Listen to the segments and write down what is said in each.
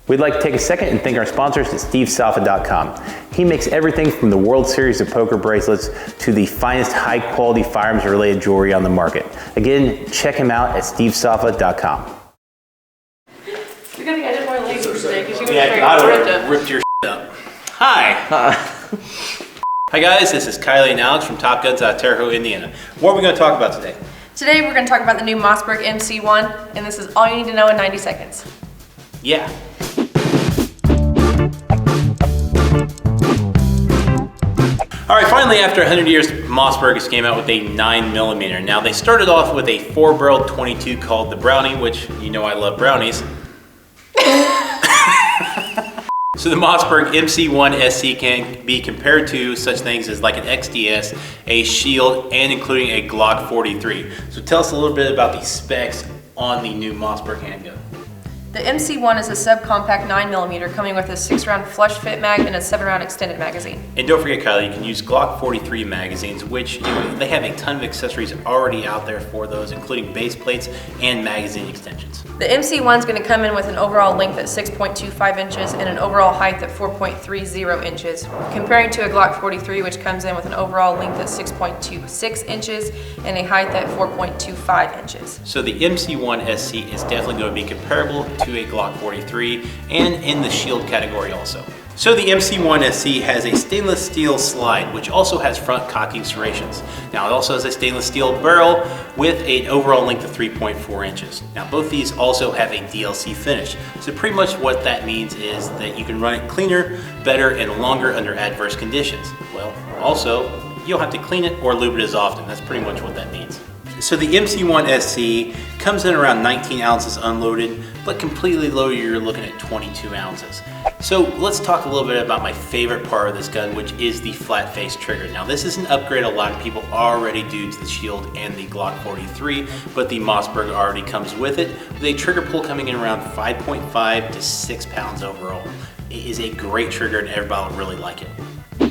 We'd like to take a second and thank our sponsors at stevesalfa.com. He makes everything from the World Series of Poker bracelets to the finest high-quality firearms-related jewelry on the market. Again, check him out at stevesalfa.com. You're gonna get more ladies today because you ripped your up. Hi. Hi guys, this is Kylie and Alex from Top Guns out of Terre Haute, Indiana. What are we going to talk about today? Today we're going to talk about the new Mossberg MC1, and this is all you need to know in 90 seconds. Yeah. Alright, finally after 100 years, Mossberg came out with a 9mm. Now they started off with a 4-barrel 22 called the Brownie, which you know I love brownies. So the Mossberg MC1sc can be compared to such things as like an XDS, a Shield, and including a Glock 43. So tell us a little bit about the specs on the new Mossberg handgun. The MC1 is a subcompact 9mm coming with a 6-round flush fit mag and a 7-round extended magazine. And don't forget, Kylie, you can use Glock 43 magazines, which they have a ton of accessories already out there for those, including base plates and magazine extensions. The MC1 is going to come in with an overall length at 6.25 inches and an overall height at 4.30 inches, comparing to a Glock 43, which comes in with an overall length at 6.26 inches and a height at 4.25 inches. So the MC1sc is definitely going to be comparable to a Glock 43 and in the Shield category also. So the MC1sc has a stainless steel slide, which also has front cocking serrations. Now it also has a stainless steel barrel with an overall length of 3.4 inches. Now both these also have a DLC finish. So pretty much what that means is that you can run it cleaner, better, and longer under adverse conditions. Well, also, you don't have to clean it or lube it as often. That's pretty much what that means. So the MC1sc comes in around 19 ounces unloaded, but completely loaded you're looking at 22 ounces. So let's talk a little bit about my favorite part of this gun, which is the flat face trigger. Now this is an upgrade a lot of people already do to the Shield and the Glock 43, but the Mossberg already comes with it, with a trigger pull coming in around 5.5 to 6 pounds overall. It is a great trigger and everybody will really like it.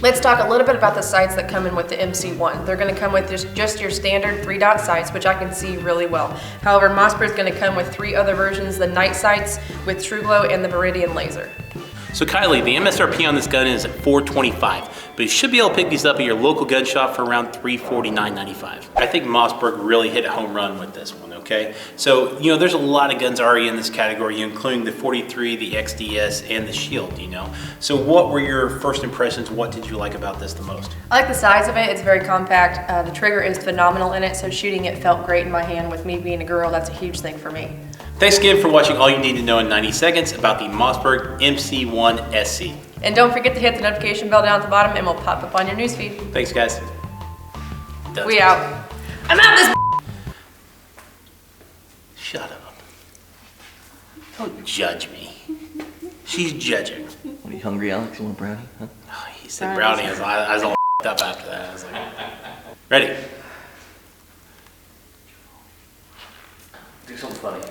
Let's talk a little bit about the sights that come in with the MC1. They're going to come with just your standard 3-dot sights, which I can see really well. However, Mossberg is going to come with 3 other versions, the night sights with True Glow and the Viridian laser. So Kylie, the MSRP on this gun is at $425, but you should be able to pick these up at your local gun shop for around $349.95. I think Mossberg really hit a home run with this one, okay? So, there's a lot of guns already in this category, including the 43, the XDS, and the Shield, So what were your first impressions? What did you like about this the most? I like the size of it. It's very compact. The trigger is phenomenal in it, so shooting it felt great in my hand. With me being a girl, that's a huge thing for me. Thanks again for watching all you need to know in 90 seconds about the Mossberg MC1sc. And don't forget to hit the notification bell down at the bottom and we'll pop up on your newsfeed. Thanks, guys. We out. I'm out this. Shut up. Don't judge me. She's judging. What, are you hungry, Alex? You want a brownie? Huh? Oh, he said brownie. I was all up after that. I was like, ready. Do something funny.